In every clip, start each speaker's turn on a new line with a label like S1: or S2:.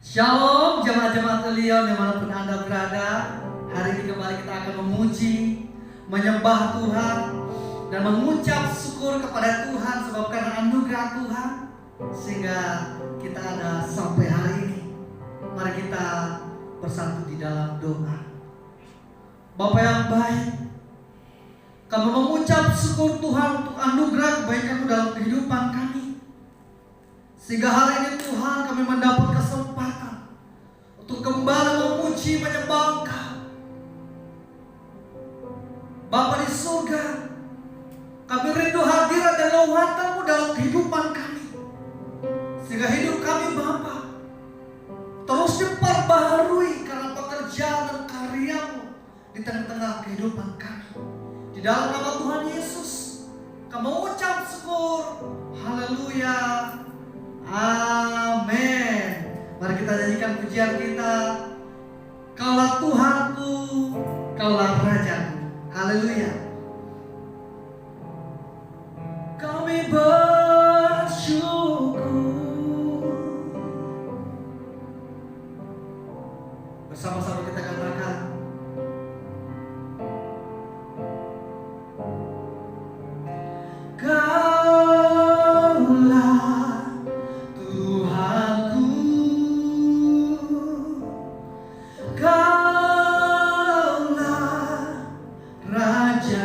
S1: Shalom jemaat-jemaat Leon dimanapun Anda berada. Hari ini kembali kita akan memuji, menyembah Tuhan, dan mengucap syukur kepada Tuhan sebab karena anugerah Tuhan sehingga kita ada sampai hari ini. Mari kita bersatu di dalam doa. Bapa yang baik, kami mengucap syukur Tuhan untuk anugerah kebaikan-Mu dalam kehidupan kami. Sehingga hari ini Tuhan kami mendapat kesempatan untuk kembali memuji, menyembah Engkau. Bapa di surga, kami rindu hadirat dan lewatan-Mu dalam kehidupan kami. Sehingga hidup kami Bapa terus diperbaharui karena pekerjaan dan karya-Mu di tengah-tengah kehidupan kami. Di dalam nama Tuhan Yesus kami mengucap syukur. Haleluya. Amin. Mari kita nyanyikan pujian kita. Kaulah Tuhanku, Kaulah Rajaku. Haleluya. Kami bersyukur. Bersama-sama kita katakan, Raja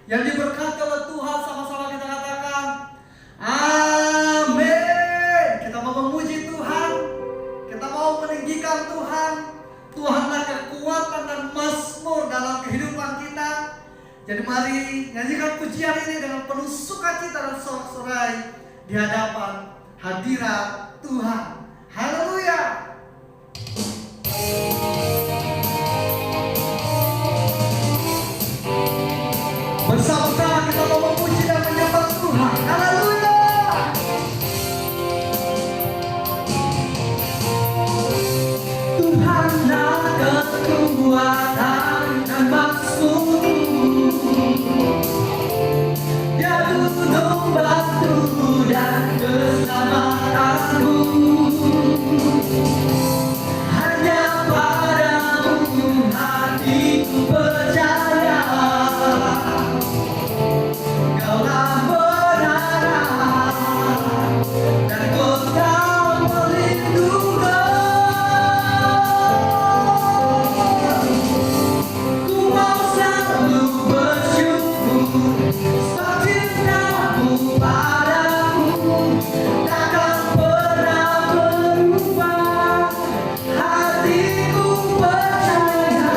S1: yang diberkati oleh Tuhan, sama-sama kita katakan amin. Kita mau memuji Tuhan, kita mau meninggikan Tuhan. Tuhanlah kekuatan dan mazmur dalam kehidupan kita. Jadi mari nyanyikan pujian ini dengan penuh sukacita dan sorak-sorai di hadapan hadirat Tuhan. Haleluya. Bersama-sama kita mau memuji dan menyembah Tuhan. Haleluya. Tuhanlah kekuatan dan mazmur, Dia gunung batu dan keselamatanku. Hanya padamu hatiku percaya, Kaulah menara dan kota pelindungan. Ku mau selalu bersyukur sebab cintamu padaku takkan pernah berubah. Hatiku percaya,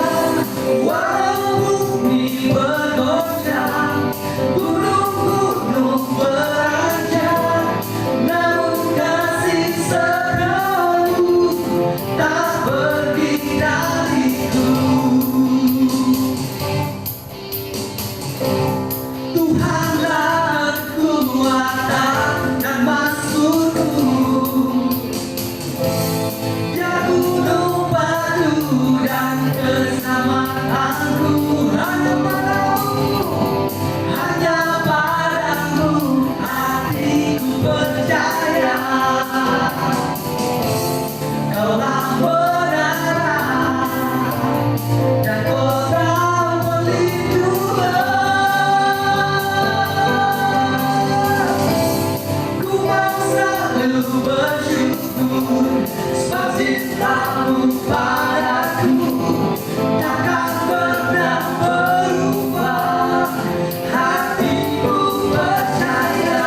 S1: walau bumi bergoncang, gunung-gunung beranjak, namun kasih setiamu tak pergi dariku. Tuhanlah kekuatan dan mazmurku, Dia gunung batu dan keselamatanku. Hanya padamu hatiku percaya, Kaulah menara dan kota pelindungan. Ku mau selalu bersyukur sebab cintamu padaku takkan pernah berubah. Hatiku percaya,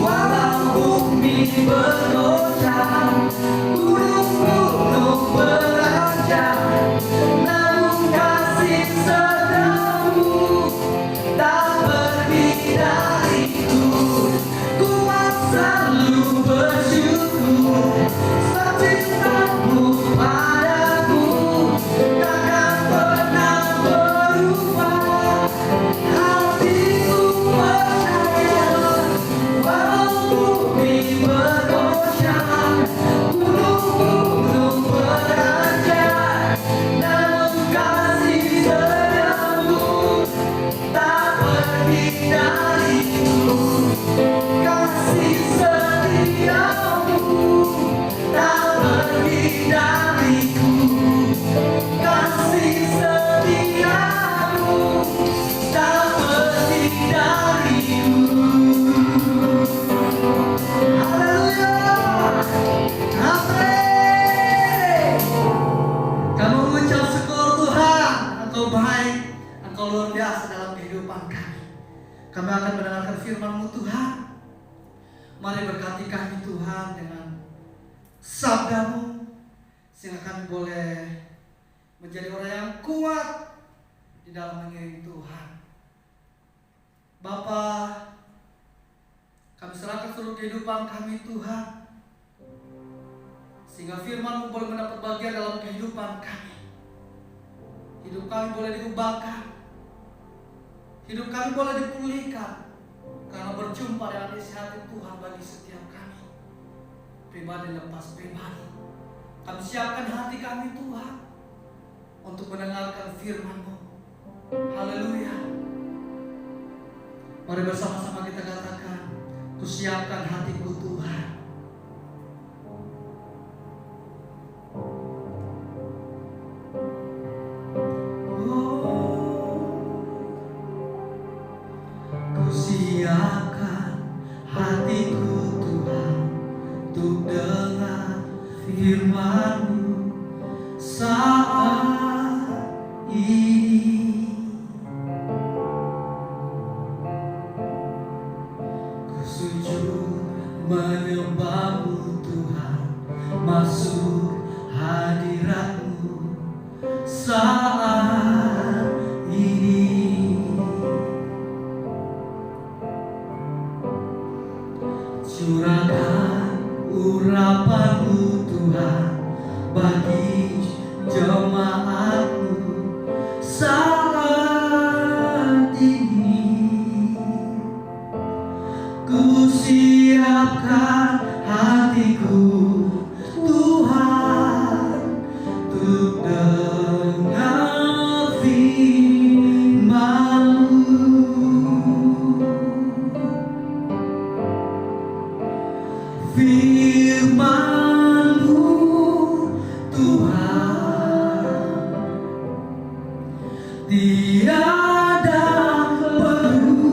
S1: walau bumi bergoncang, gunung-gunung beranjak, namun kasih setiamu tak pergi dariku. Ku mau selalu bersyukur sebab cintamu padaku takkan pernah berubah. Hatiku percaya, walau bumi bergoncang, gunung-gunung beranjak, namun kasih setiamu tak pergi dariku. Kasih setiamu tak pergi dariku. Kasih setiamu tak pergi dariku. Haleluya. Amin. Kami mengucap syukur Tuhan, Engkau baik, Engkau luar biasa dalam kehidupan kami. Kami akan mendengarkan firman-Mu Tuhan. Mari berkati kami Tuhan dengan sabda-Mu, sehingga kami boleh menjadi orang yang kuat di dalam mengiring Tuhan. Bapa, kami serahkan seluruh kehidupan kami Tuhan, sehingga firman-Mu boleh mendapat bagian dalam kehidupan kami. Hidup kami boleh diubahkan, hidup kami boleh dipulihkan, karena berjumpa dengan isi hati Tuhan bagi setiap kami, pribadi lepas pribadi. Kami siapkan hati kami Tuhan untuk mendengarkan firman-Mu. Haleluya. Mari bersama-sama kita katakan, ku siapkan hatiku Tuhan. Ku siapkan hatiku Tuhan untuk dengar firman-Mu saat ini. Curahkan urapan-Mu Tuhan bagi jemaat-Mu saat ini. Ku siapkan hatiku Tuhan untuk dengar firman-Mu. Firman-Mu Tuhan tiada berubah.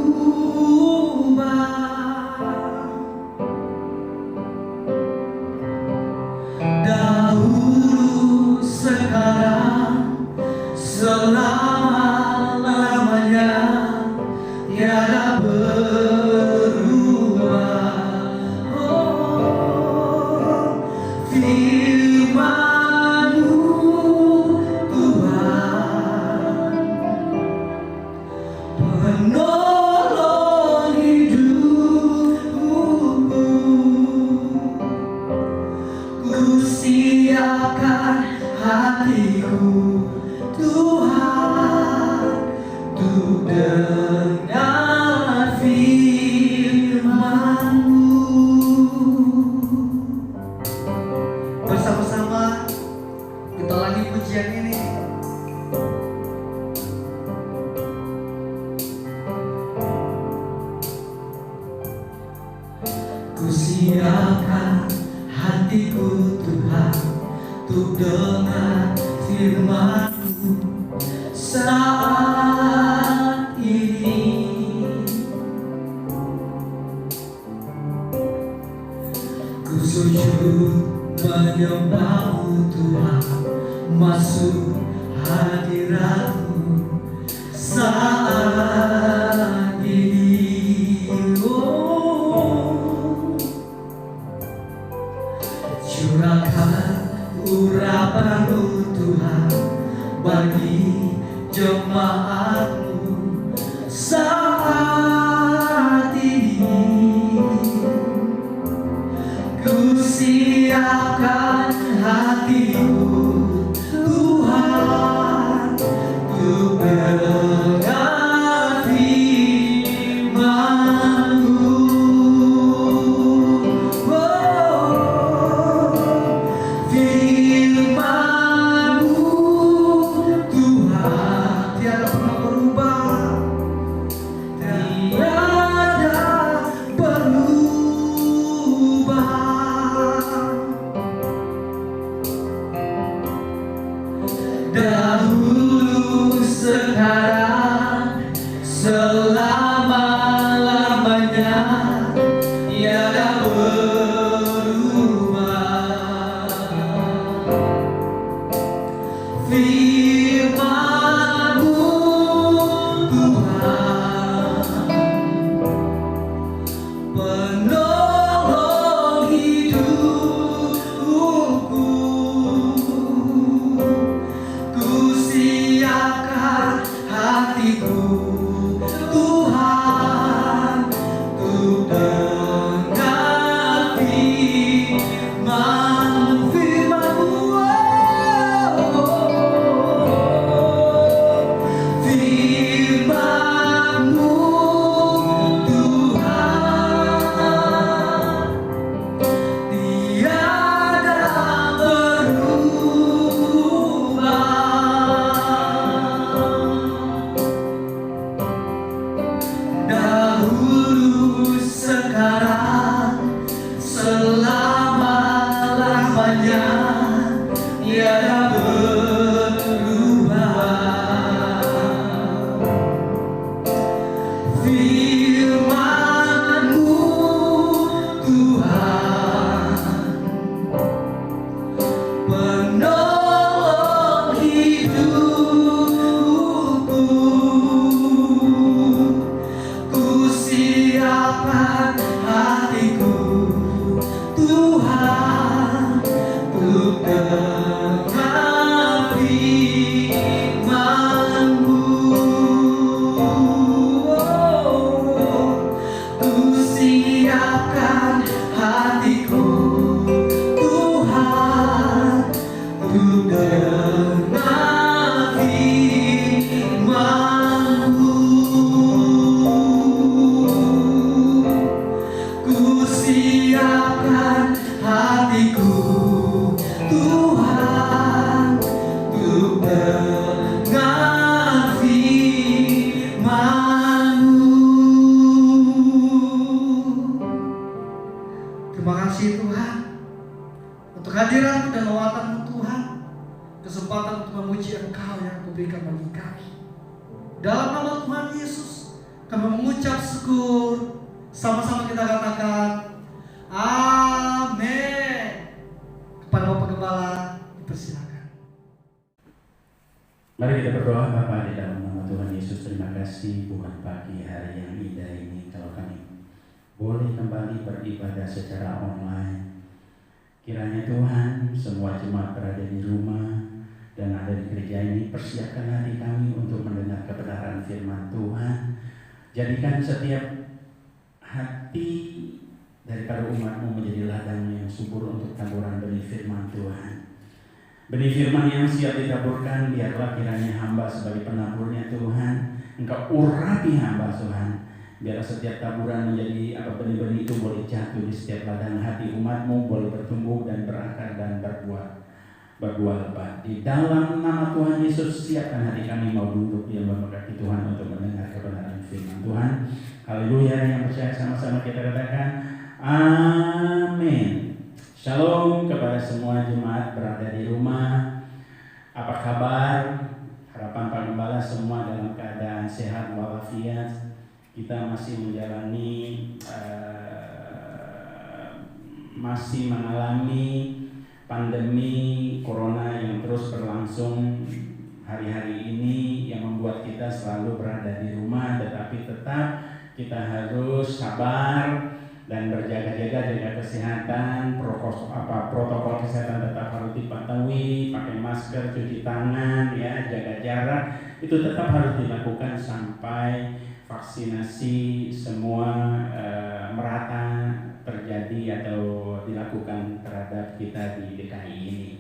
S1: Dahulu, sekarang, selama-lamanya tiada berubah. Oh, firman-Mu Tuhan penolong hidupku. Ku siapkan hatiku Tuhan untuk dengar firman-Mu. Bersama-sama kita lagi pujian ini. Ku siapkan hatiku Tuhan untuk dengar firman-Mu saat ini. Ku sujud menyembah-Mu Tuhan, masuk hadirat-Mu saat ini. Oh, curahkan urapan-Mu Tuhan bagi jemaat-Mu saat ini. Ku siapkan hatiku Tuhan untuk mendengar firman-Mu. Oh, firman-Mu Tuhan tiada pernah berubah, tiada berubah. Dahulu, sekarang, selama-lamanya tiada berubah. Firman-Mu Tuhan penolong hidupku. Ku siapkan hatiku Tuhan untuk dengar firman-Mu. Firman-Mu Tuhan tiada berubah. Dahulu, sekarang, selama-lamanya tiada berubah. Firman-Mu Tuhan penolong hidupku. Ku siapkan hatiku Tuhan untuk dengar firman-Mu. Oh, Dalam nama Tuhan Yesus, kami mengucap syukur. Sama-sama kita katakan, amin. Kepada Bapak Gembala, dipersilakan.
S2: Mari kita berdoa. Bapa, di dalam nama Tuhan Yesus, terima kasih buat pagi hari yang indah ini. Kalau kami boleh kembali beribadah secara online, kiranya Tuhan, semua jemaat berada di rumah dan ada di gereja ini, persiapkan hati kami untuk mendengar kebenaran firman Tuhan. Jadikan setiap hati daripada umat-Mu menjadi ladang yang subur untuk taburan benih firman Tuhan. Benih firman yang siap ditaburkan, biarlah kiranya hamba sebagai penaburnya Tuhan, Engkau urapi hamba Tuhan. Biarlah setiap taburan menjadi benih-benih itu boleh jatuh di setiap ladang hati umat-Mu, boleh bertumbuh dan berakar dan berbuah lebat. Di dalam nama Tuhan Yesus, siapkan hati kami mau duduk di lembah kaki Tuhan untuk mendengar kebenaran firman Tuhan. Haleluya. Yang percaya sama-sama kita katakan amin. Shalom kepada semua jemaat berada di rumah. Apa kabar? Harapan Pak Gembala semua dalam keadaan sehat walafiat. Kita masih masih mengalami pandemi corona yang terus berlangsung hari-hari ini, yang membuat kita selalu berada di rumah, tetapi tetap kita harus sabar dan berjaga-jaga, jaga kesehatan, protokol kesehatan tetap harus dipatuhi, pakai masker, cuci tangan, ya, jaga jarak, itu tetap harus dilakukan sampai vaksinasi semua merata terjadi atau dilakukan terhadap kita di DKI ini.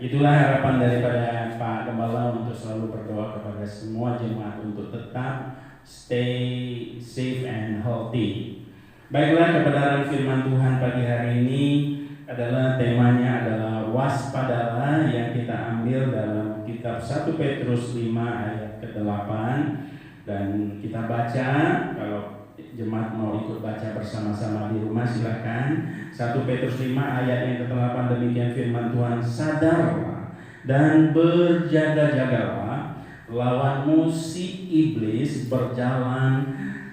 S2: Itulah harapan daripada Pak Gembala untuk selalu berdoa kepada semua jemaat untuk tetap stay safe and healthy. Baiklah, kebenaran firman Tuhan pagi hari ini adalah temanya adalah waspadalah, yang kita ambil dalam kitab 1 Petrus 5 ayat ke-8, dan kita baca. Kalau jemaat mau ikut baca bersama-sama di rumah silakan. 1 Petrus 5 ayat yang ke-8, demikian firman Tuhan, sadarlah dan berjaga-jagalah, lawanmu si iblis berjalan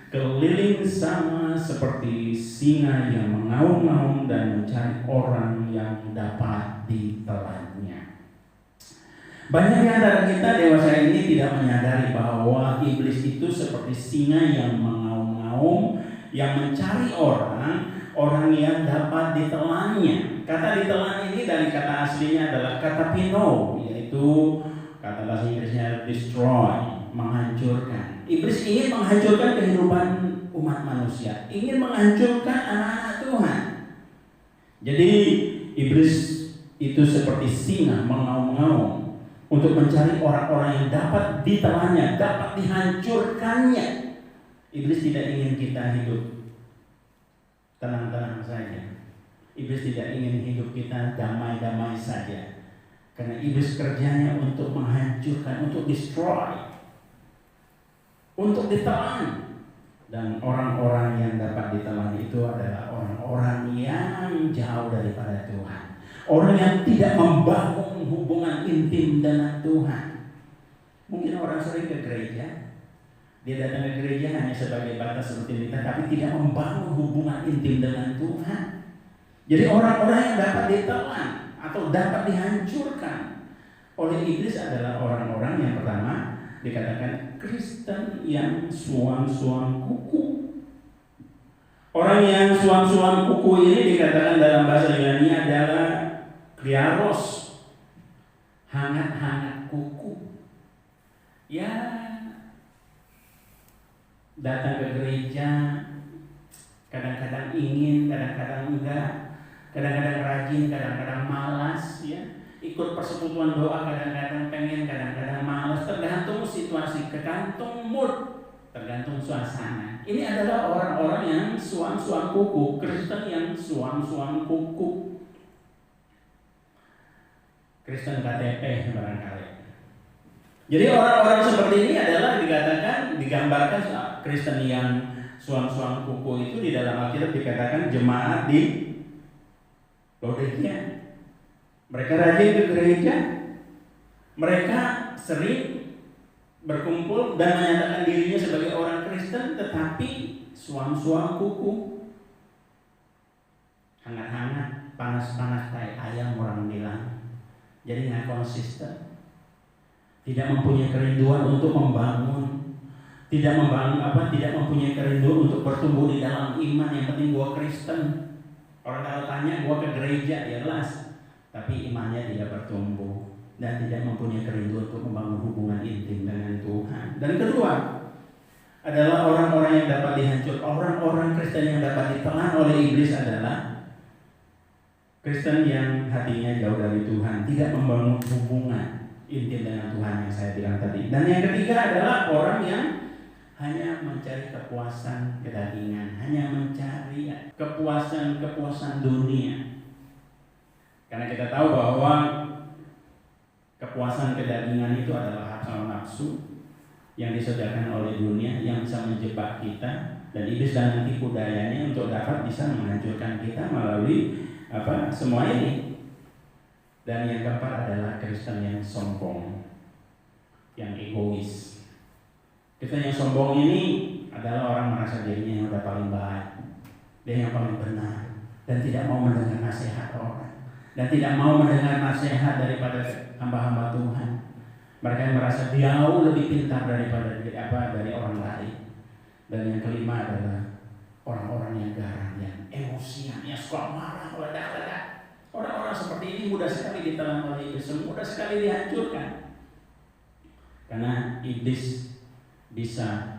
S2: keliling sama seperti singa yang mengaum-ngaum dan mencari orang yang dapat ditelannya. Banyak di antara kita dewasa ini tidak menyadari bahwa iblis itu seperti singa yang mengaum-ngaum, yang mencari orang yang dapat ditelannya. Kata ditelan ini dari kata aslinya adalah kata pino, yaitu kata bahasa Inggrisnya destroy, menghancurkan. Iblis ingin menghancurkan kehidupan umat manusia, ingin menghancurkan anak-anak Tuhan. Jadi iblis itu seperti singa mengaum-ngaum untuk mencari orang-orang yang dapat ditelannya, dapat dihancurkannya. Iblis tidak ingin kita hidup tenang-tenang saja. Iblis tidak ingin hidup kita damai-damai saja. Karena iblis kerjanya untuk menghancurkan, untuk destroy, untuk ditelan. Dan orang-orang yang dapat ditelan itu adalah orang-orang yang jauh daripada Tuhan. Orang yang tidak membangun hubungan intim dengan Tuhan. Mungkin orang sering ke gereja, dia datang ke gereja hanya sebagai batas rutinitas, tapi tidak membangun hubungan intim dengan Tuhan. Jadi orang-orang yang dapat ditelan atau dapat dihancurkan oleh iblis adalah orang-orang yang pertama dikatakan Kristen yang suam-suam kuku. Orang yang suam-suam kuku ini dikatakan dalam bahasa Yunani adalah kriaros, hangat-hangat kuku. Ya, datang ke gereja, kadang-kadang ingin, kadang-kadang enggak, kadang-kadang rajin, kadang-kadang malas, ya. Ikut persekutuan doa, kadang-kadang pengen, kadang-kadang malas, tergantung situasi, tergantung mood, tergantung suasana. Ini adalah orang-orang yang suam-suam kuku, Kristen yang suam-suam kuku, Kristen KTP barangkali. Jadi orang-orang seperti ini adalah dikatakan, digambarkan Kristen yang suam-suam kuku itu di dalam Alkitab dikatakan jemaat di Laodikia. Mereka rajin ke gereja, mereka sering berkumpul dan menyatakan dirinya sebagai orang Kristen, tetapi suam-suam kuku, hangat-hangat, panas-panas kayak ayam orang bilang. Jadi nggak konsisten, tidak mempunyai kerinduan untuk membangun, tidak mempunyai kerinduan untuk bertumbuh di dalam iman. Yang penting gua Kristen. Orang kalau tanya gua ke gereja, ya jelas, tapi imannya tidak bertumbuh dan tidak mempunyai kerinduan untuk membangun hubungan intim dengan Tuhan. Dan kedua adalah orang-orang yang dapat dihancurkan, orang-orang Kristen yang dapat ditelan oleh iblis adalah Kristen yang hatinya jauh dari Tuhan, tidak membangun hubungan intim dengan Tuhan yang saya bilang tadi. Dan yang ketiga adalah orang yang hanya mencari kepuasan kedagingan, hanya mencari kepuasan dunia. Karena kita tahu bahwa kepuasan kedagingan itu adalah hawa nafsu yang disediakan oleh dunia, yang bisa menjebak kita, dan iblis dengan tipu dayanya untuk dapat bisa menghancurkan kita melalui semua ini. Dan yang keempat adalah Kristen yang sombong, yang egois. Kristen yang sombong ini adalah orang merasa dirinya yang udah paling baik, dia yang paling benar, dan tidak mau mendengar nasihat orang, dan tidak mau mendengar nasihat daripada hamba-hamba Tuhan. Mereka yang merasa jauh lebih pintar dari orang lain. Dan yang kelima adalah orang-orang yang garang, yang emosian, yang suka marah, meledak-ledak. Orang-orang seperti ini mudah sekali ditelan oleh iblis, mudah sekali dihancurkan. Karena iblis bisa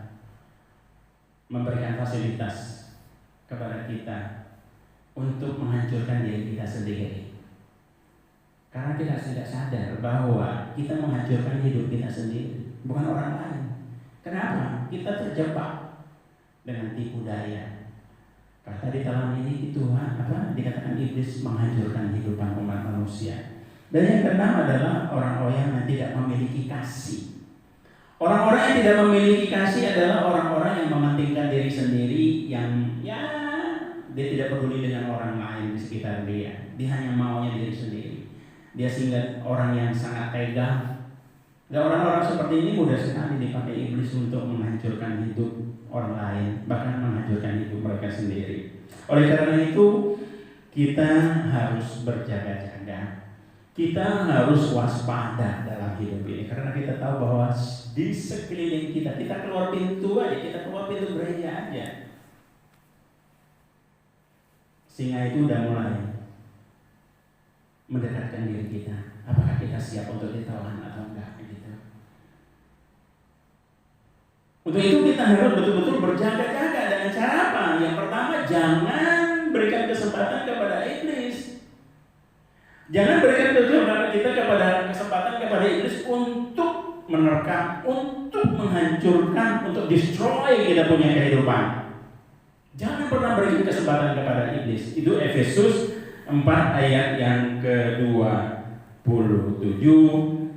S2: memberikan fasilitas kepada kita untuk menghancurkan diri kita sendiri. Karena kita tidak sadar bahwa kita menghancurkan hidup kita sendiri, bukan orang lain. Kenapa? Kita terjebak dengan tipu daya. Kata di dalam ini Tuhan dikatakan iblis menghancurkan kehidupan umat manusia. Dan yang keenam adalah orang-orang yang tidak memiliki kasih. Orang-orang yang tidak memiliki kasih adalah orang-orang yang mementingkan diri sendiri, yang dia tidak peduli dengan orang lain di sekitar dia. Dia hanya maunya diri sendiri. Dia sehingga orang yang sangat tega. Dan orang-orang seperti ini mudah sekali dipakai iblis untuk menghancurkan hidup orang lain, bahkan menghancurkan hidup mereka sendiri. Oleh karena itu, kita harus berjaga-jaga. Kita harus waspada dalam hidup ini, karena kita tahu bahwa di sekeliling kita keluar pintu aja, kita keluar pintu gereja aja, singa itu udah mulai mendekatkan diri kita. Apakah kita siap untuk ditelan atau enggak? Untuk itu kita harus betul-betul berjaga-jaga. Dengan cara apa? Yang pertama, jangan berikan kesempatan kepada iblis. Jangan berikan kesempatan kepada iblis untuk menerkam, untuk menghancurkan, untuk destroy kita punya kehidupan. Jangan pernah berikan kesempatan kepada iblis. Itu Efesus 4 ayat yang ke-27.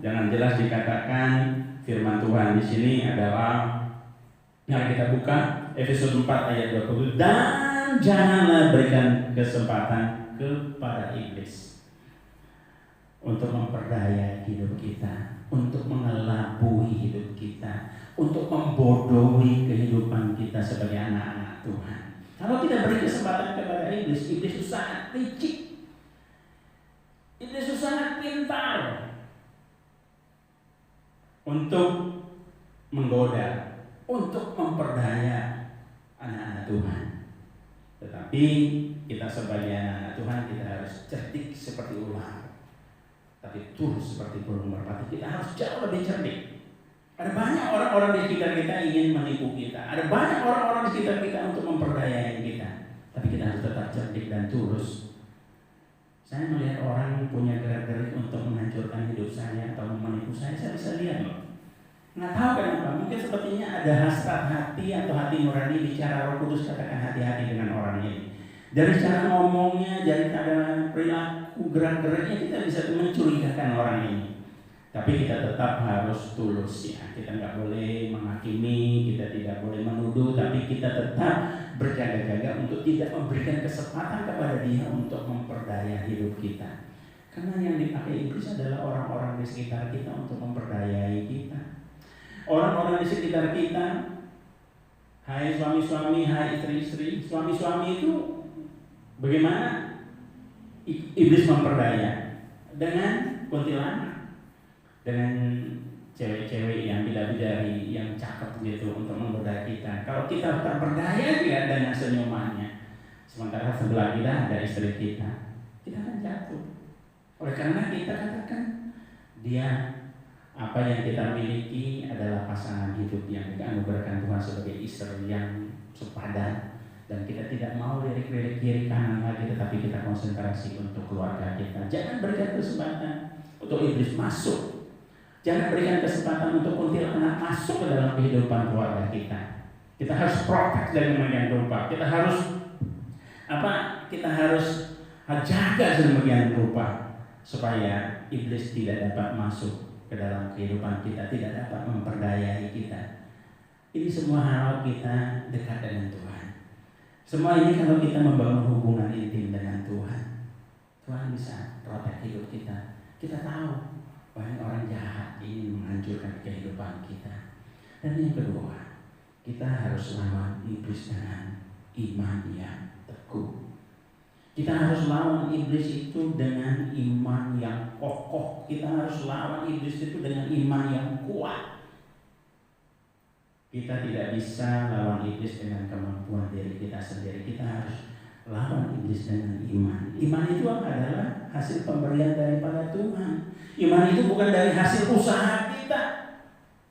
S2: Jangan jelas dikatakan firman Tuhan di sini adalah, mari kita buka Efesus 4 ayat 20. Dan janganlah berikan kesempatan kepada iblis untuk memperdaya hidup kita, untuk mengelabui hidup kita, untuk membodohi kehidupan kita sebagai anak-anak Tuhan. Kalau kita beri kesempatan kepada iblis, iblis itu sangat licik, iblis itu sangat pintar untuk menggoda, untuk memperdaya anak-anak Tuhan. Tetapi kita sebagai anak-anak Tuhan, kita harus cerdik seperti ular, tapi tulus seperti burung merpati. Kita harus jauh lebih cerdik. Ada banyak orang-orang di sekitar kita ingin menipu kita. Ada banyak orang-orang di sekitar kita untuk memperdaya kita. Tapi kita harus tetap cerdik dan tulus. Saya melihat orang punya gerak-gerik untuk menghancurkan hidup saya atau menipu saya bisa lihat loh. Nggak tahu kenapa, mungkin sepertinya ada hasrat hati atau hati nurani bicara Roh Kudus, katakan hati-hati dengan orang ini. Dari cara ngomongnya, dari cara perilaku, gerak-geriknya kita bisa mencurigakan orang ini. Tapi kita tetap harus tulus ya. Kita nggak boleh menghakimi, kita tidak boleh menuduh, tapi kita tetap berjaga-jaga untuk tidak memberikan kesempatan kepada dia untuk memperdaya hidup kita. Karena yang dipakai iblis adalah orang-orang di sekitar kita untuk memperdayai kita. orang-orang di sekitar kita. Hai suami-suami, hai istri-istri. Suami-suami itu bagaimana iblis memperdaya dengan kuntilanak, dengan cewek-cewek yang bidadari yang cakep gitu untuk memperdaya kita. Kalau kita terperdaya dia dengan senyumannya, sementara sebelah kita ada istri kita akan jatuh. Oleh karena kita katakan dia, apa yang kita miliki adalah pasangan hidup yang dianugerahkan Tuhan sebagai istri yang sepadan, dan kita tidak mau lirik-lirik kiri kanan lagi, tetapi kita konsentrasi untuk keluarga kita. Jangan berikan kesempatan untuk iblis masuk. Jangan berikan kesempatan untuk kuntilanak masuk ke dalam kehidupan keluarga kita. Kita harus protect dari demikian rupa. Kita harus jaga sedemikian rupa supaya iblis tidak dapat masuk ke dalam kehidupan kita, tidak dapat memperdayai kita. Ini semua hal kita dekat dengan Tuhan. Semua ini kalau kita membangun hubungan intim dengan Tuhan, Tuhan bisa protect hidup kita. Kita tahu banyak orang jahat ingin menghancurkan kehidupan kita. Dan yang kedua, kita harus lawan iblis dengan iman yang teguh. Kita harus lawan iblis itu dengan iman yang kokoh. Kita harus lawan iblis itu dengan iman yang kuat. Kita tidak bisa lawan iblis dengan kemampuan diri kita sendiri. Kita harus lawan iblis dengan iman. Iman itu adalah hasil pemberian daripada Tuhan. Iman itu bukan dari hasil usaha kita,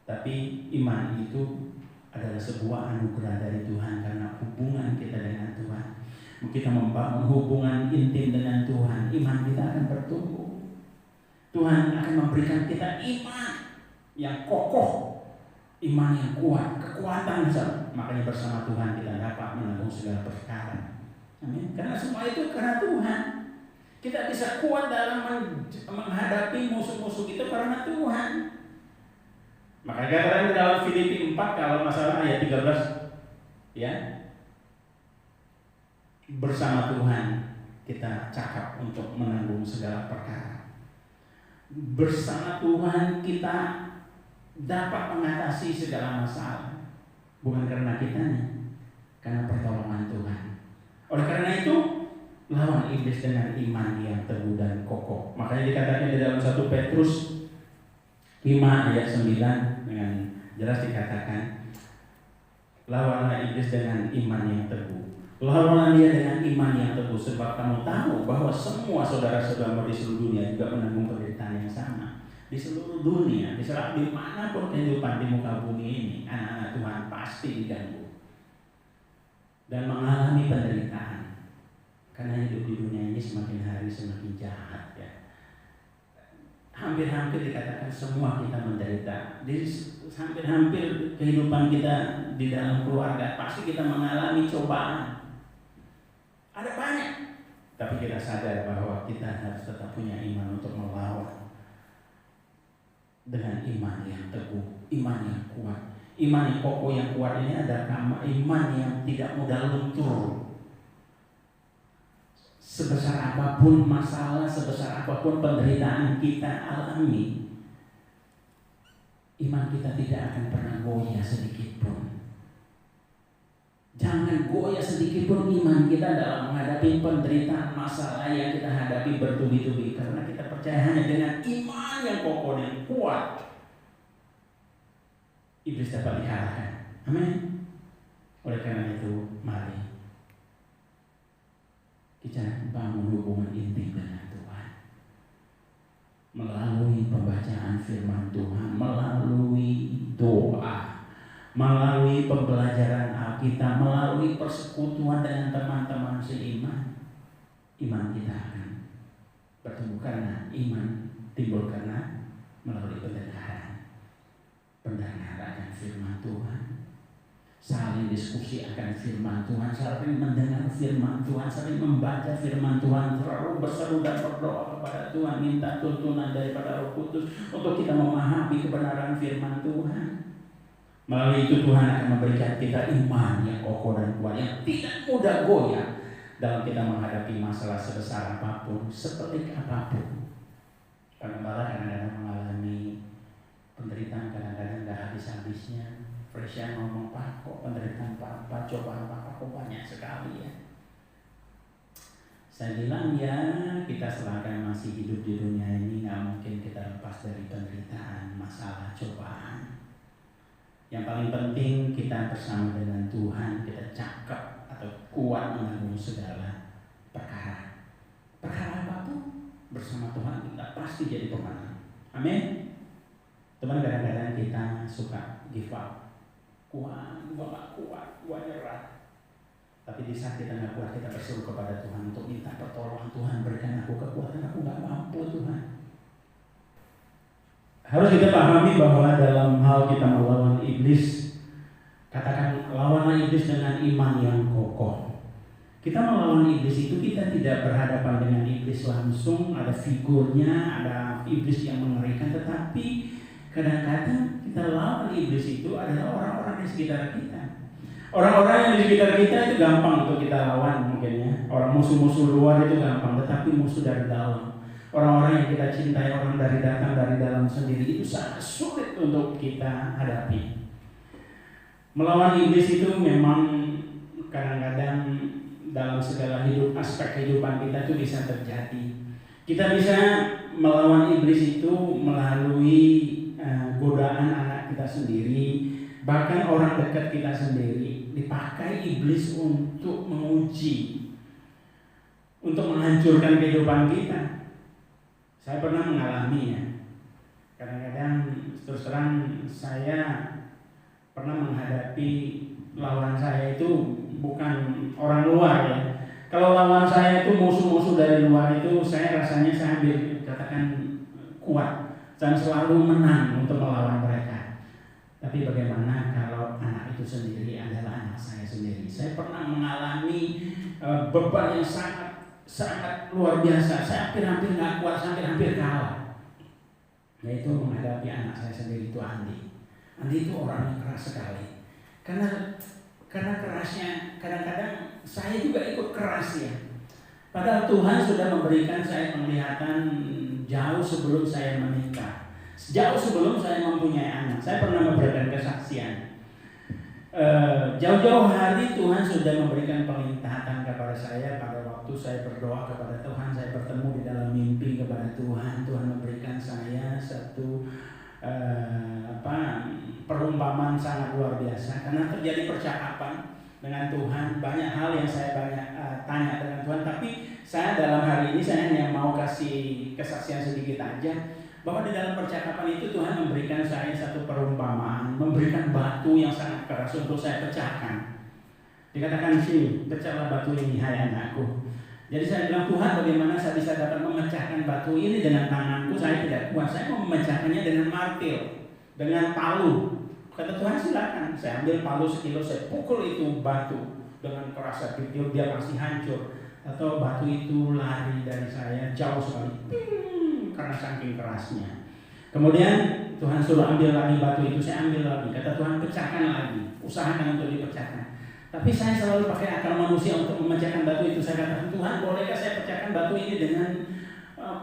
S2: tapi iman itu adalah sebuah anugerah dari Tuhan karena hubungan kita dengan Tuhan. Kita membangun hubungan intim dengan Tuhan, iman kita akan bertumbuh. Tuhan akan memberikan kita iman yang kokoh, iman yang kuat, kekuatan. Makanya bersama Tuhan kita dapat menanggung segala perkara. Amin. Karena semua itu karena Tuhan. Kita bisa kuat dalam menghadapi musuh-musuh kita karena Tuhan. Makanya katakan di dalam Filipi 4 kalau masalah ayat 13, ya. Bersama Tuhan kita cakap untuk menanggung segala perkara. Bersama Tuhan kita dapat mengatasi segala masalah. Bukan karena kitanya, karena pertolongan Tuhan. Oleh karena itu, lawan iblis dengan iman yang teguh dan kokoh. Makanya dikatakan di dalam 1 Petrus 5 ayat 9 dengan jelas dikatakan, lawanlah iblis dengan iman yang teguh. Lawanlah dia dengan iman yang teguh, sebab kamu tahu bahwa semua saudara-saudaramu di seluruh dunia juga menanggung penderitaan yang sama. Di seluruh dunia, dimanapun kehidupan di muka bumi ini, anak-anak Tuhan pasti diganggu dan mengalami penderitaan. Karena hidup di dunia ini semakin hari semakin jahat, ya. Hampir-hampir dikatakan semua kita menderita. Hampir-hampir kehidupan kita di dalam keluarga pasti kita mengalami cobaan. Ada banyak, tapi kita sadar bahwa kita harus tetap punya iman untuk melawan dengan iman yang teguh, iman yang kuat. Iman yang kokoh yang kuat ini adalah iman yang tidak mudah luntur. Sebesar apapun masalah, sebesar apapun penderitaan kita alami, iman kita tidak akan pernah goyah sedikit pun. Jangan goyah sedikit pun iman kita dalam menghadapi penderitaan masalah yang kita hadapi bertubi-tubi, karena kita percaya hanya dengan iman yang kokoh dan kuat iblis dapat dikalahkan. Amin. Oleh karena itu, mari kita bangun hubungan intim dengan Tuhan melalui pembacaan firman Tuhan, melalui doa, melalui pembelajaran Alkitab, melalui persekutuan dengan teman-teman seiman. Iman kita akan bertumbuh karena iman timbul karena melalui pendengaran akan firman Tuhan, saling diskusi akan firman Tuhan, saling mendengar firman Tuhan, saling membaca firman Tuhan, terlalu berseru dan berdoa kepada Tuhan, minta tuntunan daripada Roh Kudus untuk kita memahami kebenaran firman Tuhan. Melalui itu Tuhan akan memberikan kita iman yang kokoh dan kuat, yang tidak mudah goyah dalam kita menghadapi masalah sebesar apapun, seperti apapun. Karena malah kadang-kadang mengalami Penderitaan kadang-kadang gak habis-habisnya. Fresya ngomong, Pak, kok penderitaan Pak, cobaan Pak kok banyak sekali ya. Saya bilang ya, kita selama masih hidup di dunia ini gak mungkin kita lepas dari penderitaan, masalah, cobaan. Yang paling penting kita bersama dengan Tuhan, kita cakap atau kuat menanggung segala perkara. Perkara apapun bersama Tuhan kita pasti jadi pemenang. Amin. Teman, kadang-kadang kita suka give up. Kuat, gua gak kuat, gua nyerah. Tapi di saat kita gak kuat, kita berseru kepada Tuhan untuk minta pertolongan. Tuhan, berikan aku kekuatan, aku gak mampu Tuhan. Harus kita pahami bahwa dalam hal kita melawan iblis, katakan lawanlah iblis dengan iman yang kokoh. Kita melawan iblis itu kita tidak berhadapan dengan iblis langsung, ada figurnya, ada iblis yang mengerikan, tetapi kadang-kadang kita lawan iblis itu adalah orang-orang di sekitar kita. Orang-orang yang di sekitar kita itu gampang untuk kita lawan mungkin ya. Orang musuh-musuh luar itu gampang, tetapi musuh dari dalam, orang-orang yang kita cintai, orang datang dari dalam sendiri itu sangat sulit untuk kita hadapi. Melawan iblis itu memang kadang-kadang dalam segala aspek kehidupan kita itu bisa terjadi. Kita bisa melawan iblis itu melalui godaan anak kita sendiri, bahkan orang dekat kita sendiri, dipakai iblis untuk menguji, untuk menghancurkan kehidupan kita. Saya pernah mengalaminya. Kadang-kadang terus terang saya pernah menghadapi lawan saya itu bukan orang luar ya. Kalau lawan saya itu musuh-musuh dari luar itu saya rasanya saya ambil katakan kuat dan selalu menang untuk melawan mereka. Tapi bagaimana kalau anak itu sendiri adalah anak saya sendiri? Saya pernah mengalami beban yang sangat luar biasa. Saya hampir nggak kuat, saya hampir kalah. Yaitu menghadapi anak saya sendiri, itu Andi. Andi itu orang yang keras sekali. Karena kerasnya kadang-kadang saya juga ikut keras ya. Padahal Tuhan sudah memberikan saya penglihatan jauh sebelum saya menikah, jauh sebelum saya mempunyai anak. Saya pernah memberikan kesaksian. Jauh-jauh hari Tuhan sudah memberikan penglihatan kepada saya. Pada waktu saya berdoa kepada Tuhan, saya bertemu di dalam mimpi kepada Tuhan. Tuhan memberikan saya satu perumpamaan sangat luar biasa. Karena terjadi percakapan dengan Tuhan, banyak hal yang saya tanya dengan Tuhan. Tapi saya dalam hari ini saya hanya mau kasih kesaksian sedikit aja, bahwa di dalam percakapan itu Tuhan memberikan saya satu perumpamaan, memberikan batu yang sangat keras untuk saya pecahkan. Dikatakan sini, pecahlah batu ini hai anakku. Jadi saya bilang, Tuhan, bagaimana saya bisa dapat memecahkan batu ini dengan tanganku? Saya tidak kuat. Saya mau memecahkannya dengan martil, dengan palu. Kata Tuhan, silakan. Saya ambil palu 1 kilo, saya pukul itu batu dengan keras, saya pikir dia pasti hancur. Atau batu itu lari dari saya jauh sekali, karena saking kerasnya. Kemudian Tuhan suruh ambil lagi batu itu, saya ambil lagi. Kata Tuhan, pecahkan lagi, usahakan untuk dipecahkan. Tapi saya selalu pakai akal manusia untuk memecahkan batu itu. Saya katakan, Tuhan, bolehkah saya pecahkan batu ini dengan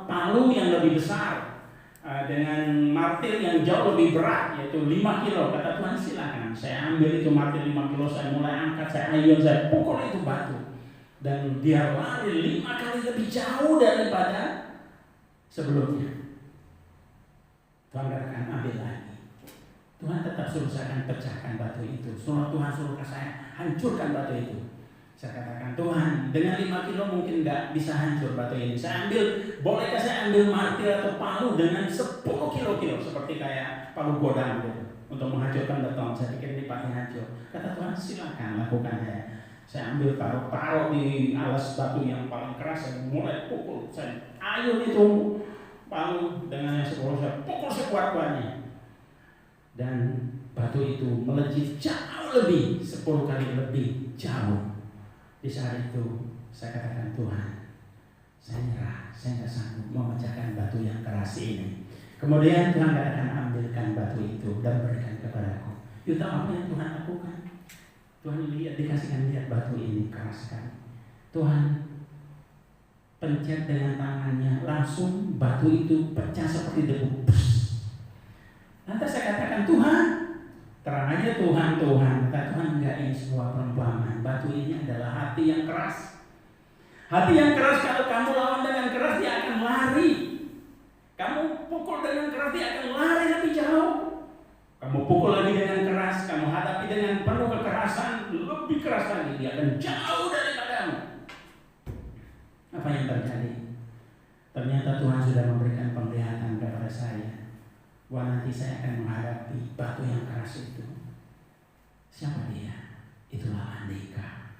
S2: palu yang lebih besar, dengan martil yang jauh lebih berat, yaitu 5 kilo. Kata Tuhan, silakan. Saya ambil itu martil 5 kilo, saya mulai angkat, saya ayun, saya pukul itu batu. Dan dia lari 5 kali lebih jauh daripada sebelumnya. Tuhan katakan, ambil lagi. Tuhan tetap suruh saya akan pecahkan batu itu. Tuhan suruh saya hancurkan batu itu. Saya katakan, Tuhan, dengan 5 kilo mungkin nggak bisa hancur batu ini. Saya ambil, bolehkah saya ambil martil atau palu dengan 10 kilo seperti kayak palu godam gitu, untuk menghancurkan beton. Saya pikir ini pasti hancur. Kata Tuhan, silakan lakukan ya. Saya ambil taruh di alas batu yang paling keras, saya mulai pukul. Saya ayun itu palu dengan yang 10, saya pukul sekuat-kuatnya. Dan batu itu melejit jauh lebih, 10 kali lebih jauh. Di saat itu saya katakan, Tuhan, saya nyerah, saya nggak sanggup memecahkan batu yang keras ini. Kemudian Tuhan katakan, ambilkan batu itu dan berikan kepadaku. You tahu apa yang Tuhan lakukan? Tuhan dikasihkan lihat batu ini keras sekali. Tuhan pencet dengan tangannya, langsung batu itu pecah seperti debu. Lantas saya katakan, Tuhan, terang aja Tuhan. Kata Tuhan, enggak, ini sebuah perumpamaan. Batu ini adalah hati yang keras. Hati yang keras, kalau kamu lawan dengan keras, dia akan lari. Kamu pukul dengan keras, dia akan lari lebih jauh. Kamu pukul lagi dengan keras, kamu hadapi dengan penuh kekerasan, lebih keras lagi, dia akan jauh daripadamu. Apa yang terjadi? Ternyata Tuhan sudah memberikan penglihatan kepada saya bahwa nanti saya akan menghadapi batu yang keras itu. Siapa dia? Itulah Andika.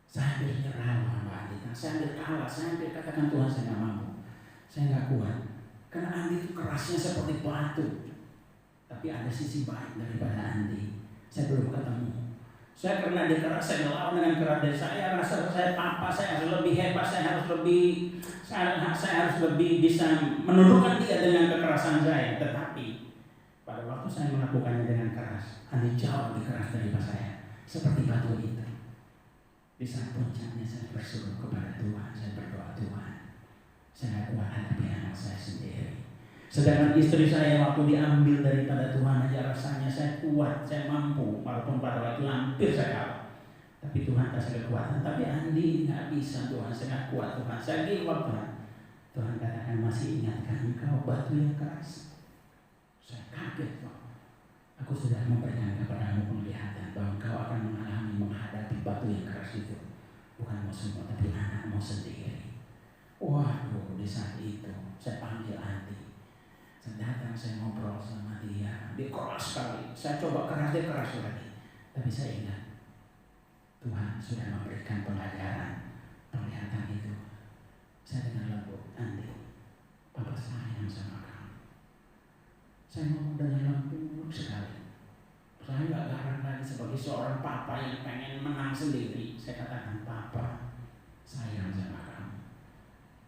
S2: Saya hampir nyerah sama Andika, saya hampir kalah, saya hampir katakan Tuhan saya nggak mampu, saya nggak kuat. Karena Andi itu kerasnya seperti batu. Tapi ada sisi baik daripada Andi. Saya belum ketemu. Saya karena dia keras, saya melawan dengan keras. Dan saya rasa saya papa, saya harus lebih hebat, saya harus lebih bisa menundukkan dia dengan kekerasan saya. Tetapi pada waktu saya melakukannya dengan keras, Andi jauh lebih keras daripada saya. Seperti batu itu. Di saat puncaknya saya berseru kepada Tuhan, saya berdoa, Tuhan, saya kuat hadapi anak saya sendiri. Sedangkan istri saya waktu diambil daripada Tuhan aja rasanya saya kuat, saya mampu, walaupun pada waktu hampir saya kalah. Tapi Tuhan kasih kekuatan. Tapi Andi nggak bisa, Tuhan, saya nggak kuat, Tuhan, saya give up, Tuhan. Tuhan katakan, masih ingatkah engkau batu yang keras? Saya kaget, Tuhan. Aku sudah memberikan kepadamu penglihatan bahwa engkau akan menghadapi batu yang keras itu. Bukan musuhmu, tapi anakmu sendiri. Waduh, di saat itu saya panggil Andi. Datang, saya ngobrol sama dia keras sekali. Saya coba keras, dia keras lagi. Tapi saya ingat Tuhan sudah memberikan pengajaran, penglihatan itu. Saya dengan lembut, Andi, Papa sayang sama kamu. Saya ngomong dengan lembut sekali. Saya nggak garang lagi sebagai seorang papa yang pengen menang sendiri. Saya katakan, Papa sayang sama kamu.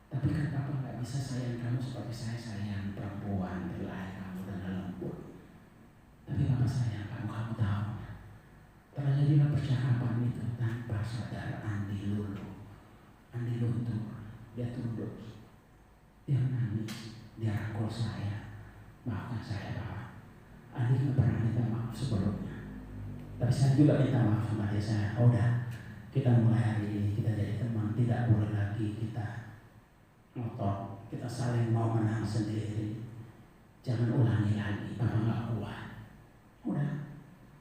S2: Tapi kan Papa nggak bisa sayang kamu seperti saya sayang perempuan terlahir kamu dengan lembut. Tapi Papa sayang kamu, kamu tahu. Terjadilah percakapan itu tanpa sadar. Andi luluh, Andi luntur, dia tunduk, dia nangis, dia rangkul saya. Maafkan saya, Papa. Andi nggak pernah minta maaf sebelumnya. Tapi saya juga minta maaf sama dia. Saya, udah, kita mulai hari ini kita jadi teman, tidak boleh lagi kita ngotot, kita saling mau menang sendiri. Jangan ulangi lagi, Papa nggak kuat. Udah,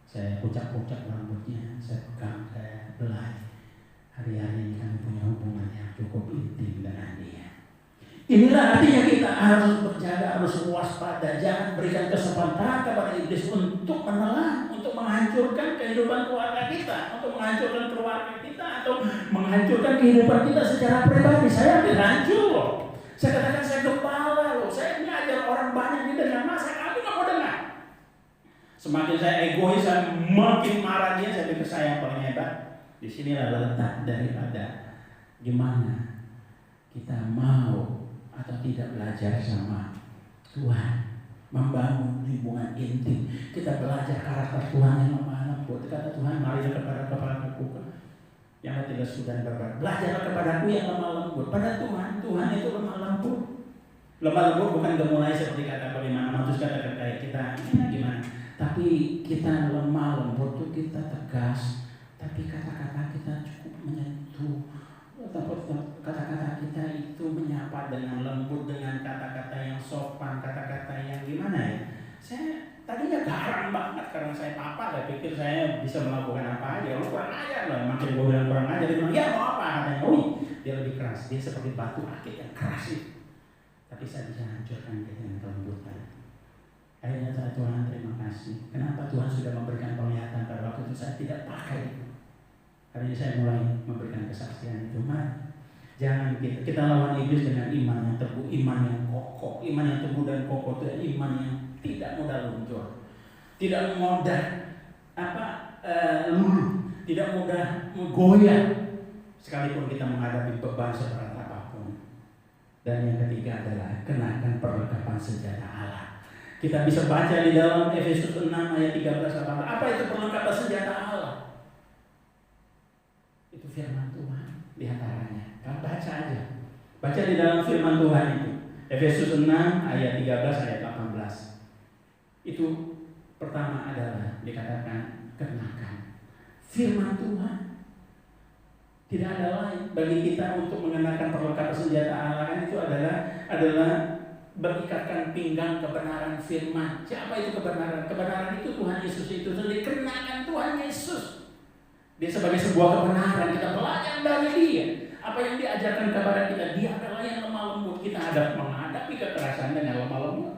S2: saya pucak-pucak rambutnya, saya pegang, saya belai. Hari-hari ini kami punya hubungan yang cukup intim dengan dia. Inilah artinya kita harus berjaga, harus waspada. Jangan berikan kesempatan kepada iblis untuk menelan, untuk menghancurkan kehidupan keluarga kita, untuk menghancurkan keluarga kita, atau menghancurkan kehidupan kita secara pribadi. Saya hampir hancur loh. Saya katakan saya gembala loh. Saya ngajar orang banyak di dengar, masa kamu nggak mau dengar? Semakin saya egois, saya makin marah dia. Saya pikir saya yang paling hebat. Di sinilah letak daripada gimana kita mau atau tidak belajar sama Tuhan, membangun hubungan intim. Kita belajar karakter Tuhan yang lemah lembut. Kata Tuhan, marilah kepada kepalaku yang tidak sudah berbuat. Belajarlah kepadaku yang lemah lembut. Pada Tuhan, Tuhan itu lemah lembut. Lemah lembut bukan gemulai seperti kata bagaimana Matius kata kayak kita gimana. Tapi kita lemah lembut itu kita tegas. Tapi kata-kata kita cukup menyentuh. Kata-kata kita itu menyapa dengan lembut, dengan kata-kata yang sopan, kata-kata yang gimana ya. Saya tadinya garang banget karena saya papa, saya pikir saya bisa melakukan apa aja. Lu kurang ajar lah, makin gue bilang kurang ajar, dia bilang ya mau apa katanya. Dia lebih keras, dia seperti batu akik yang keras itu. Tapi saya bisa hancurkan dia dengan kelembutan. Akhirnya saya, Tuhan terima kasih. Kenapa Tuhan sudah memberikan penglihatan pada waktu itu saya tidak pakai itu. Hari ini saya mulai memberikan kesaksian itu. Jangan kita lawan iblis dengan iman yang teguh, iman yang kokoh. Iman yang teguh dan kokoh itu iman yang tidak mudah luntur, tidak mudah luluh, tidak mudah goyah sekalipun kita menghadapi beban seberat apapun. Dan yang ketiga adalah kenakan perlengkapan senjata Allah. Kita bisa baca di dalam Efesus 6 ayat 13-18. Apa itu perlengkapan senjata Allah? Itu firman Tuhan di antaranya. Kamu baca aja. Baca di dalam firman Tuhan itu. Efesus 6 ayat 13 ayat 18. Itu pertama adalah dikatakan kenakan firman Tuhan. Tidak ada lain bagi kita untuk mengenakan perlengkapan senjata Allah, kan itu adalah berikatkan pinggang kebenaran firman. Siapa itu kebenaran? Kebenaran itu Tuhan Yesus itu sendiri. Kenakan Tuhan Yesus. Dia sebagai sebuah kebenaran, kita belajar dari Dia. Apa yang diajarkan kepada kita, Dia adalah yang lemah lembut. Kita menghadapi kekerasan dengan lemah lembut.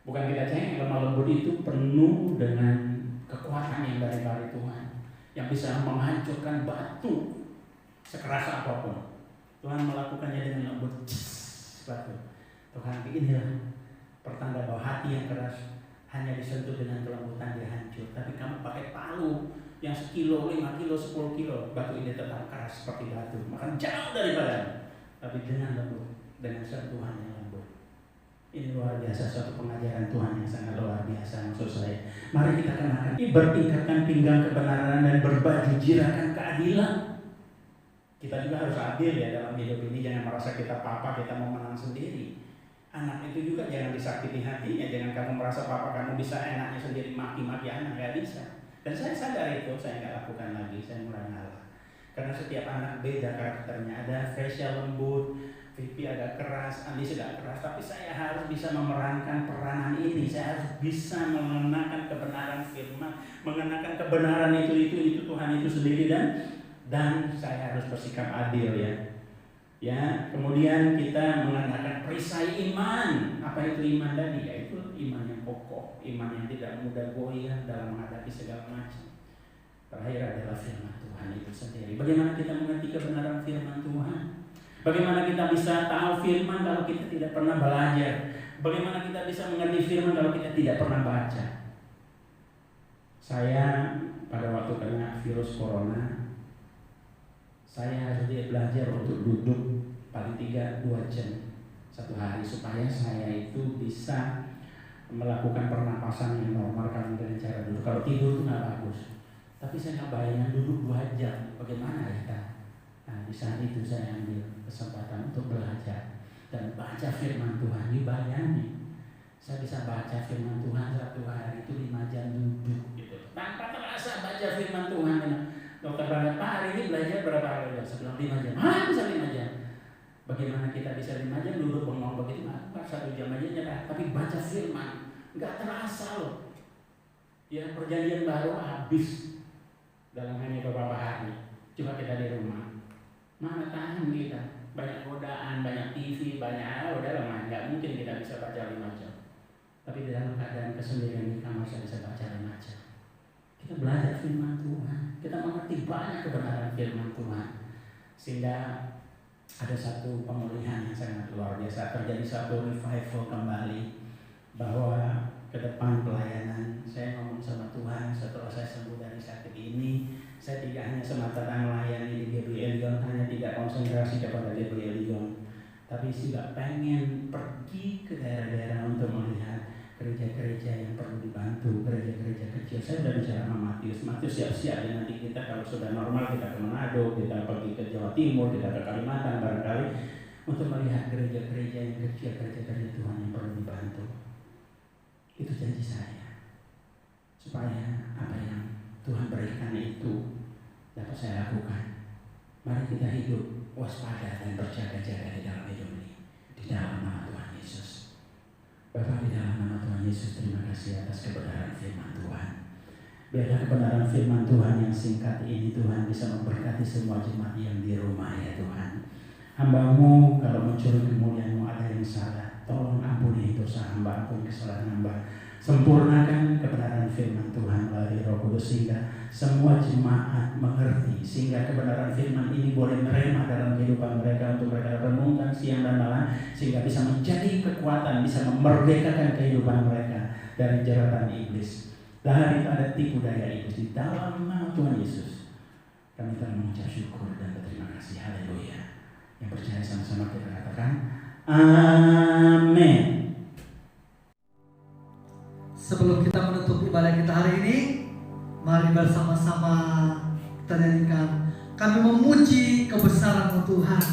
S2: Bukan kita cengeng, lemah lembut itu penuh dengan kekuatan yang dari Tuhan, yang bisa menghancurkan batu sekeras apapun. Tuhan melakukannya dengan lembut. Batu. Tuhan, inilah pertanda bahwa hati yang keras hanya disentuh dengan kelembutan dia hancur. Tapi kamu pakai palu yang 1 kilo, 5 kilo, 10 kilo, batu ini tetap keras seperti batu, maka jauh daripada. Tapi dengan lembut, dengan sentuhan yang lembut. Ini luar biasa, suatu pengajaran Tuhan yang sangat luar biasa maksud saya. Mari kita kenakan, bertingkatkan pinggang kebenaran dan berbaju jirakan keadilan. Kita juga harus adil ya dalam hidup ini. Jangan merasa kita papa, kita mau menang sendiri. Anak itu juga jangan disakiti hatinya. Jangan kamu merasa papa kamu bisa enaknya sendiri maki-maki anak, gak bisa. Dan saya sadar itu, saya gak lakukan lagi, saya mulai ngalah. Karena setiap anak beda karakternya. Ada Fresia lembut, Vivi agak keras, Andi agak keras. Tapi saya harus bisa memerankan peranan ini. Saya harus bisa mengenakan kebenaran firman, mengenakan kebenaran itu Tuhan itu sendiri, dan saya harus bersikap adil ya. Ya, kemudian kita mengatakan perisai iman. Apa itu iman tadi? Yaitu iman yang kokoh, iman yang tidak mudah goyah dalam menghadapi segala macam. Terakhir adalah firman Tuhan itu sendiri. Bagaimana kita mengerti kebenaran firman Tuhan? Bagaimana kita bisa tahu firman kalau kita tidak pernah belajar? Bagaimana kita bisa mengerti firman kalau kita tidak pernah baca? Saya pada waktu kena virus corona, saya harus belajar untuk duduk paling 2 jam satu hari supaya saya itu bisa melakukan pernapasan yang normal kan dengan cara duduk. Kalau tidur itu nggak bagus. Tapi saya nggak bayangin duduk 2 jam. Bagaimana kita? Nah, di saat itu saya ambil kesempatan untuk belajar dan baca firman Tuhan. Dibayangin, saya bisa baca firman Tuhan 1 hari itu 5 jam duduk gitu, tanpa terasa baca firman Tuhan. Dokter Bangga, Pak hari ini belajar berapa hari? Saya bilang 5 jam. Bisa 5 jam. Bagaimana kita bisa 5 jam duduk bengong begitu? Nggak, 1 jam aja nyerah. Tapi baca firman, nggak terasa loh. Ya perjanjian baru habis dalam hanya beberapa hari. Coba kita di rumah, mana tahan kita? Banyak godaan, banyak TV, banyak udah lama. Nggak mungkin kita bisa baca 5 jam. Tapi di dalam keadaan kesendirian di kamar saya bisa baca 5 jam. Kita belajar firman Tuhan, kita mengerti banyak kebenaran firman Tuhan, sehingga ada satu pemulihan yang sangat luar biasa, terjadi satu revival kembali, bahwa ke depan pelayanan saya ngomong sama Tuhan setelah saya sembuh dari sakit ini, saya tidak hanya semata melayani di GBI Lyon, hanya tidak konsentrasi kepada GBI Lyon, tapi juga pengen pergi ke daerah-daerah untuk melihat gereja-gereja yang perlu dibantu, gereja-gereja kecil. Saya sudah bicara sama Matius siap-siap ya, nanti kita kalau sudah normal kita ke Manado, kita pergi ke Jawa Timur, kita ke Kalimantan barangkali untuk melihat gereja-gereja yang kecil, gereja-gereja Tuhan yang perlu dibantu. Itu janji saya, supaya apa yang Tuhan berikan itu dapat saya lakukan. Mari kita hidup waspada dan berjaga-jaga di dalam hidup ini, di dalam nama Tuhan Yesus. Bapak, di dalam nama Tuhan Yesus, terima kasih atas kebenaran firman Tuhan. Biarlah kebenaran firman Tuhan yang singkat ini Tuhan bisa memberkati semua jemaat yang di rumah ya Tuhan. Hamba-Mu kalau mencuri kemuliaan-Mu ada yang salah, tolong ampuni dosa hamba, ampuni kesalahan hamba. Sempurnakan kebenaran firman Tuhan melalui Roh Kudus sehingga semua jemaat mengerti, sehingga kebenaran firman ini boleh merema dalam kehidupan mereka untuk mereka renungkan siang dan malam, sehingga bisa menjadi kekuatan, bisa memerdekakan kehidupan mereka dari jeratan iblis, daripada tipu daya iblis. Di dalam nama Tuhan Yesus kami telah mengucap syukur dan berterima kasih. Haleluya. Yang percaya sama-sama kita katakan amin.
S1: Sebelum kita menutup ibadah kita hari ini, mari bersama-sama kita nyanyikan Kami Memuji Kebesaran Tuhan.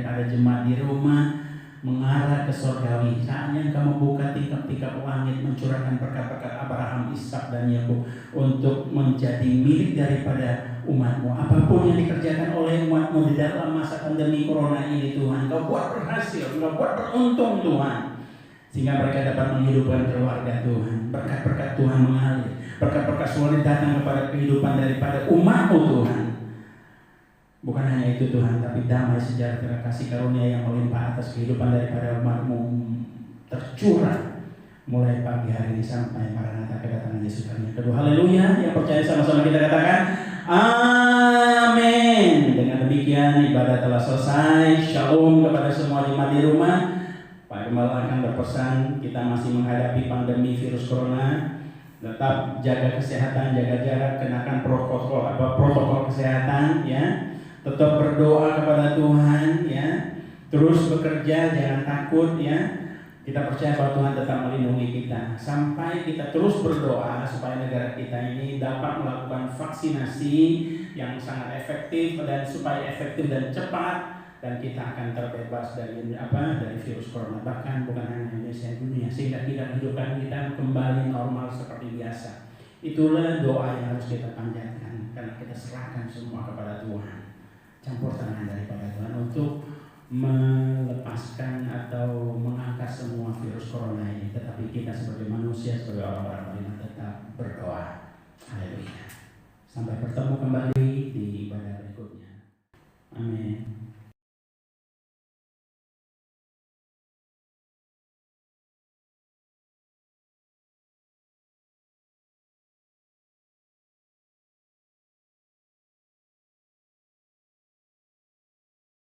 S2: daripada jemaat di rumah mengarah ke surgawi. Saatnya engkau membuka tingkap-tingkap langit, mencurahkan berkat-berkat Abraham, Ishak dan Yakub untuk menjadi milik daripada umatmu. Apapun yang dikerjakan oleh umatmu di dalam masa pandemi corona ini Tuhan, engkau buat berhasil, engkau buat beruntung Tuhan, sehingga mereka dapat menghidupkan keluarga Tuhan. Berkat-berkat Tuhan mengalir, berkat-berkat solid datang kepada kehidupan daripada umatmu Tuhan. Bukan hanya itu Tuhan, tapi damai sejahtera kasih karunia yang melimpah atas kehidupan daripada umatmu tercurah mulai pagi hari ini sampai Maranatha kedatangan Yesus kami yang kedua. Haleluya. Yang percaya sama-sama kita katakan amin. Dengan demikian ibadah telah selesai. Shalom kepada semua jemaat di rumah. Pak Gembala akan berpesan, kita masih menghadapi pandemi virus corona. Tetap jaga kesehatan, jaga jarak, kenakan protokol kesehatan ya. Tetap berdoa kepada Tuhan ya. Terus bekerja, jangan takut ya. Kita percaya bahwa Tuhan tetap melindungi kita. Sampai kita terus berdoa supaya negara kita ini dapat melakukan vaksinasi yang sangat efektif dan supaya efektif dan cepat, dan kita akan terbebas dari virus corona, bahkan bukan hanya Indonesia, dunia, sehingga kehidupan kita kembali normal seperti biasa. Itulah doa yang harus kita panjatkan, karena kita serahkan semua kepada Tuhan. Campur tangan daripada Tuhan untuk melepaskan atau mengangkat semua virus corona ini. Tetapi kita sebagai manusia, sebagai orang-orang beriman tetap berdoa. Haleluya. Sampai bertemu kembali